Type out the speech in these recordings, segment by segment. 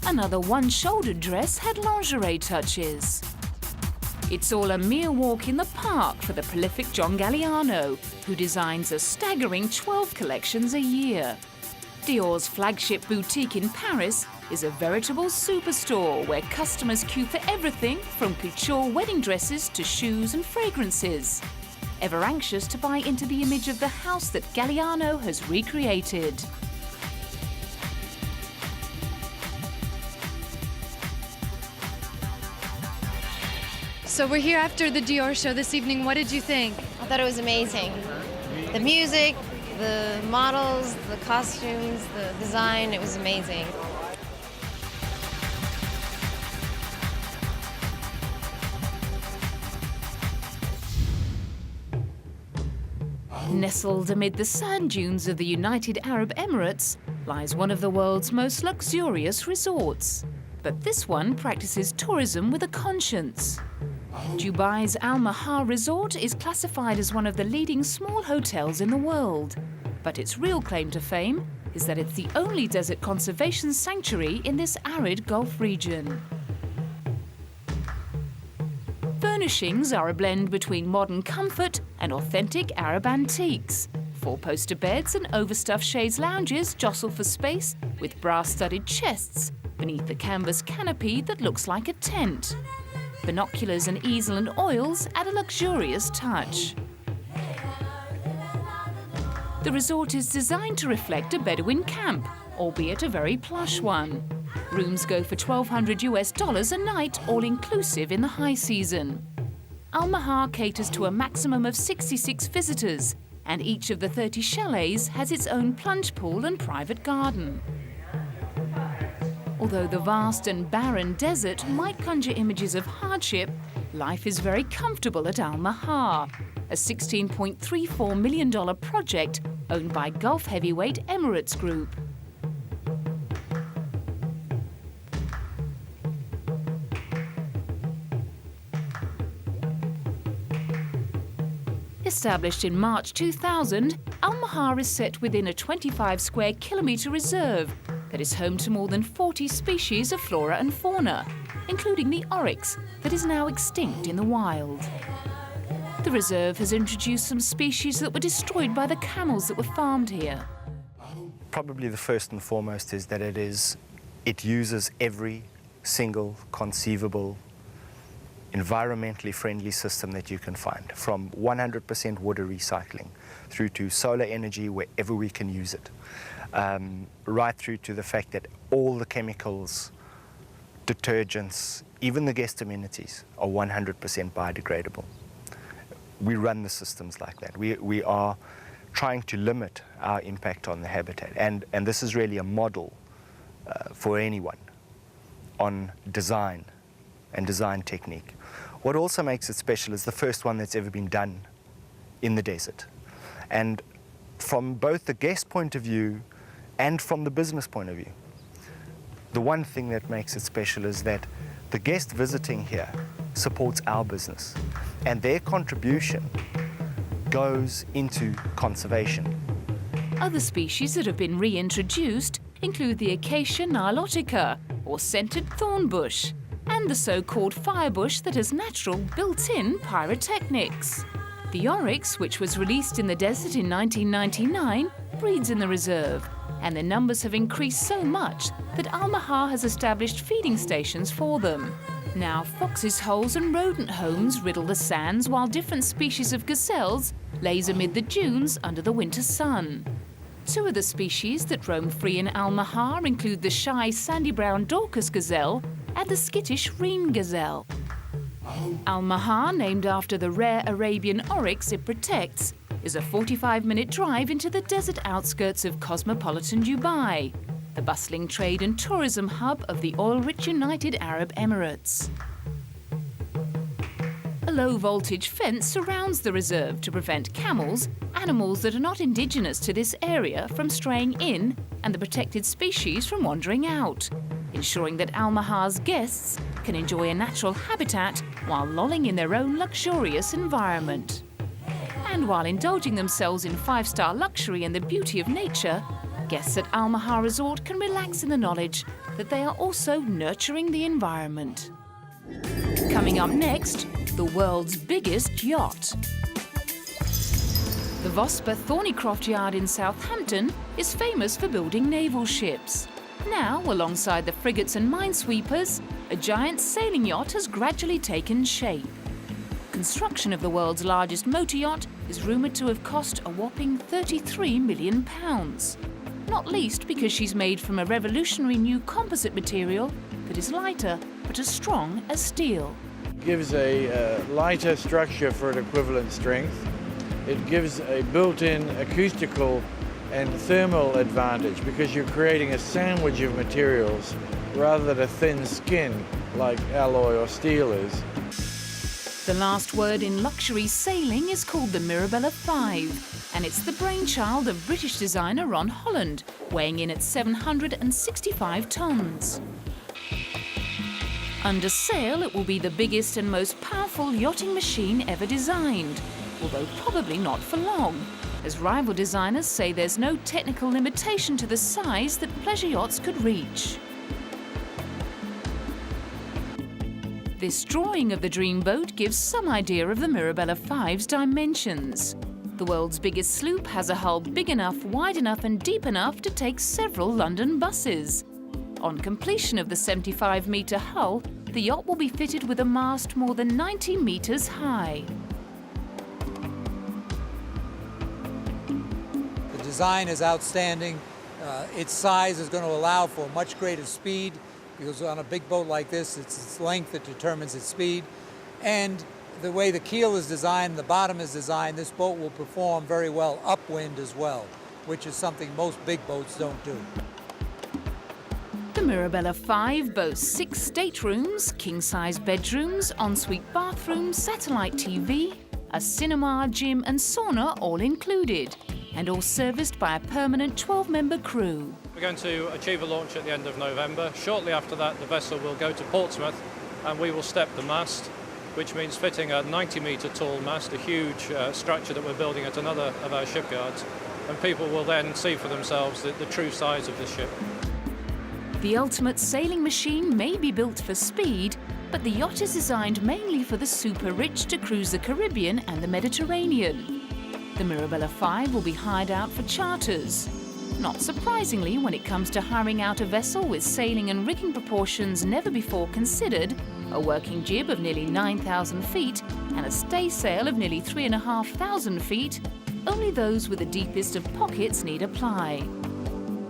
Another one-shouldered dress had lingerie touches. It's all a mere walk in the park for the prolific John Galliano, who designs a staggering 12 collections a year. Dior's flagship boutique in Paris is a veritable superstore where customers queue for everything from couture wedding dresses to shoes and fragrances, ever anxious to buy into the image of the house that Galliano has recreated. So we're here after the Dior show this evening. What did you think? I thought it was amazing. The music, the models, the costumes, the design, it was amazing. Nestled amid the sand dunes of the United Arab Emirates lies one of the world's most luxurious resorts. But this one practices tourism with a conscience. Dubai's Al Mahar Resort is classified as one of the leading small hotels in the world. But its real claim to fame is that it's the only desert conservation sanctuary in this arid Gulf region. Furnishings are a blend between modern comfort and authentic Arab antiques. Four-poster beds and overstuffed chaise lounges jostle for space with brass-studded chests beneath the canvas canopy that looks like a tent. Binoculars and easel and oils add a luxurious touch. The resort is designed to reflect a Bedouin camp, albeit a very plush one. Rooms go for $1,200 a night, all-inclusive in the high season. Al Mahar caters to a maximum of 66 visitors, and each of the 30 chalets has its own plunge pool and private garden. Although the vast and barren desert might conjure images of hardship, life is very comfortable at Al Mahar, a $16.34 million project owned by Gulf heavyweight Emirates Group. Established in March 2000, Al Mahar is set within a 25 square kilometre reserve that is home to more than 40 species of flora and fauna, including the oryx that is now extinct in the wild. The reserve has introduced some species that were destroyed by the camels that were farmed here. Probably the first and foremost is that it uses every single conceivable environmentally friendly system that you can find, from 100% water recycling through to solar energy wherever we can use it, right through to the fact that all the chemicals, detergents, even the guest amenities are 100% biodegradable. We run the systems like that. We are trying to limit our impact on the habitat, and this is really a model for anyone on design and design technique. What also makes it special is the first one that's ever been done in the desert. And from both the guest point of view and from the business point of view, the one thing that makes it special is that the guest visiting here supports our business, and their contribution goes into conservation. Other species that have been reintroduced include the Acacia nilotica, or scented thorn bush, and the so-called firebush that has natural built-in pyrotechnics. The oryx, which was released in the desert in 1999, breeds in the reserve, and their numbers have increased so much that Al Mahar has established feeding stations for them. Now, foxes' holes and rodent homes riddle the sands, while different species of gazelles laze amid the dunes under the winter sun. Two of the species that roam free in Al Mahar include the shy sandy brown Dorcas gazelle and the skittish Reen gazelle. Al Mahar, named after the rare Arabian oryx it protects, is a 45-minute drive into the desert outskirts of cosmopolitan Dubai, the bustling trade and tourism hub of the oil-rich United Arab Emirates. A low-voltage fence surrounds the reserve to prevent camels, animals that are not indigenous to this area, from straying in and the protected species from wandering out, ensuring that Al Mahar's guests can enjoy a natural habitat while lolling in their own luxurious environment. And while indulging themselves in five-star luxury and the beauty of nature, guests at Al Mahar Resort can relax in the knowledge that they are also nurturing the environment. Coming up next, the world's biggest yacht. The Vosper Thornycroft Yard in Southampton is famous for building naval ships. Now, alongside the frigates and minesweepers, a giant sailing yacht has gradually taken shape. Construction of the world's largest motor yacht is rumoured to have cost a whopping £33 million. Not least because she's made from a revolutionary new composite material that is lighter but as strong as steel. It gives a lighter structure for an equivalent strength. It gives a built-in acoustical and thermal advantage because you're creating a sandwich of materials rather than a thin skin like alloy or steel is. The last word in luxury sailing is called the Mirabella 5, and it's the brainchild of British designer Ron Holland, weighing in at 765 tons. Under sail, it will be the biggest and most powerful yachting machine ever designed, although probably not for long, as rival designers say there's no technical limitation to the size that pleasure yachts could reach. This drawing of the dream boat gives some idea of the Mirabella 5's dimensions. The world's biggest sloop has a hull big enough, wide enough and deep enough to take several London buses. On completion of the 75-metre hull, the yacht will be fitted with a mast more than 90 metres high. The design is outstanding. Its size is going to allow for much greater speed, because on a big boat like this, it's its length that determines its speed. And the way the keel is designed, the bottom is designed, this boat will perform very well upwind as well, which is something most big boats don't do. The Mirabella 5 boasts 6 staterooms, king-size bedrooms, ensuite bathrooms, satellite TV, a cinema, gym and sauna all included, and all serviced by a permanent 12-member crew. We're going to achieve a launch at the end of November. Shortly after that, the vessel will go to Portsmouth and we will step the mast, which means fitting a 90-metre tall mast, a huge structure that we're building at another of our shipyards, and people will then see for themselves the true size of the ship. The ultimate sailing machine may be built for speed, but the yacht is designed mainly for the super-rich to cruise the Caribbean and the Mediterranean. The Mirabella 5 will be hired out for charters. Not surprisingly, when it comes to hiring out a vessel with sailing and rigging proportions never before considered, a working jib of nearly 9,000 feet and a staysail of nearly 3,500 feet, only those with the deepest of pockets need apply.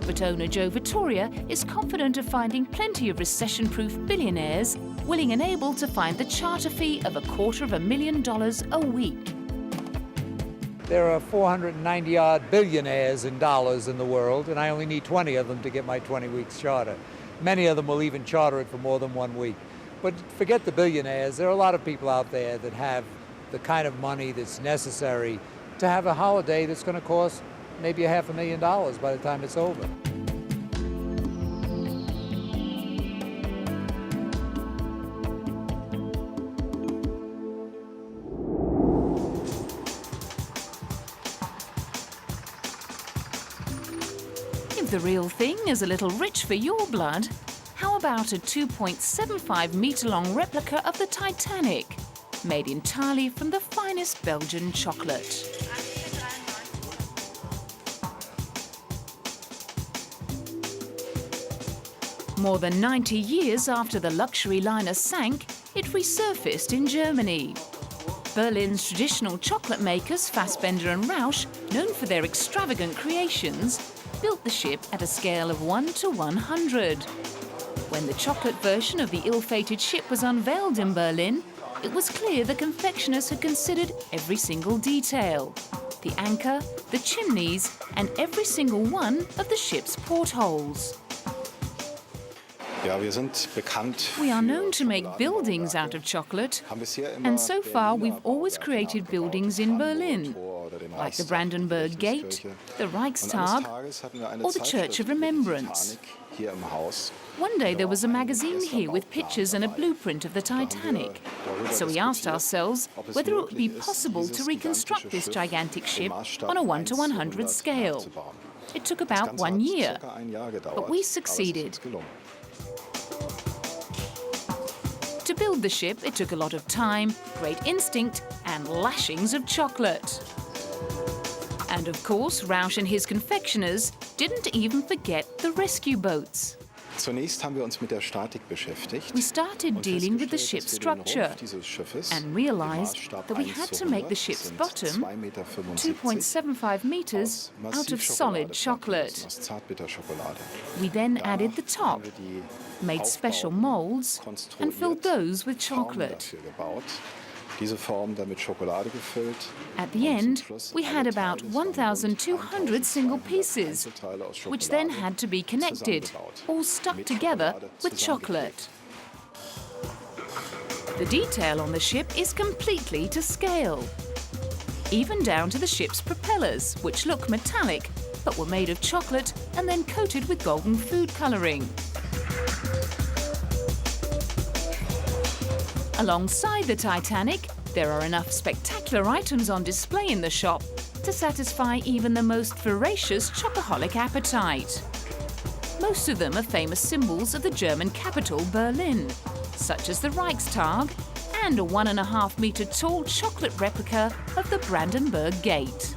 But owner Joe Vittoria is confident of finding plenty of recession-proof billionaires willing and able to find the charter fee of $250,000 a week. There are 490-odd billionaires in dollars in the world, and I only need 20 of them to get my 20 weeks charter. Many of them will even charter it for more than 1 week. But forget the billionaires, there are a lot of people out there that have the kind of money that's necessary to have a holiday that's going to cost maybe $500,000 by the time it's over. If the real thing is a little rich for your blood, how about a 2.75-metre-long replica of the Titanic, made entirely from the finest Belgian chocolate? More than 90 years after the luxury liner sank, it resurfaced in Germany. Berlin's traditional chocolate makers, Fassbender and Rausch, known for their extravagant creations, built the ship at a scale of 1 to 100. When the chocolate version of the ill-fated ship was unveiled in Berlin, it was clear the confectioners had considered every single detail: the anchor, the chimneys, and every single one of the ship's portholes. We are known to make buildings out of chocolate, and so far we've always created buildings in Berlin, like the Brandenburg Gate, the Reichstag, or the Church of Remembrance. One day there was a magazine here with pictures and a blueprint of the Titanic. So we asked ourselves whether it would be possible to reconstruct this gigantic ship on a 1 to 100 scale. It took about 1 year, but we succeeded. build the ship, it took a lot of time, great instinct, and lashings of chocolate. And of course, Rausch and his confectioners didn't even forget the rescue boats. Zunächst haben wir uns mit der Statik beschäftigt. We started dealing with the ship's structure and realized that we had to make the ship's bottom 2.75 meters out of solid chocolate. We then added the top, made special molds, and filled those with chocolate. Diese Form dann mit Schokolade gefüllt. At the end, we had about 1,200 single pieces, which then had to be connected, all stuck together with chocolate. The detail on the ship is completely to scale, even down to the ship's propellers, which look metallic, but were made of chocolate and then coated with golden food colouring. Alongside the Titanic, there are enough spectacular items on display in the shop to satisfy even the most voracious chocoholic appetite. Most of them are famous symbols of the German capital, Berlin, such as the Reichstag and a 1.5-meter tall chocolate replica of the Brandenburg Gate.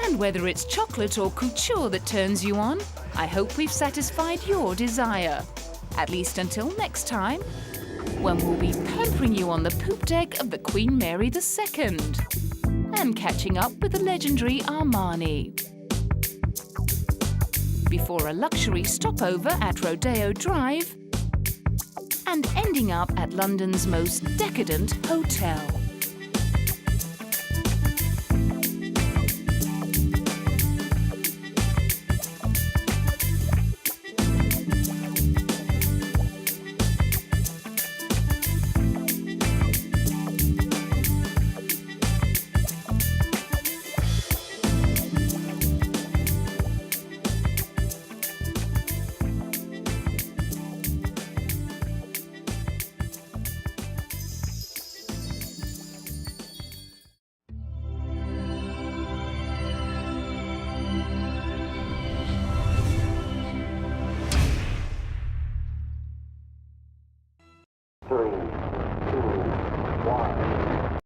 And whether it's chocolate or couture that turns you on, I hope we've satisfied your desire. At least until next time, when we'll be pampering you on the poop deck of the Queen Mary II and catching up with the legendary Armani. Before a luxury stopover at Rodeo Drive and ending up at London's most decadent hotel.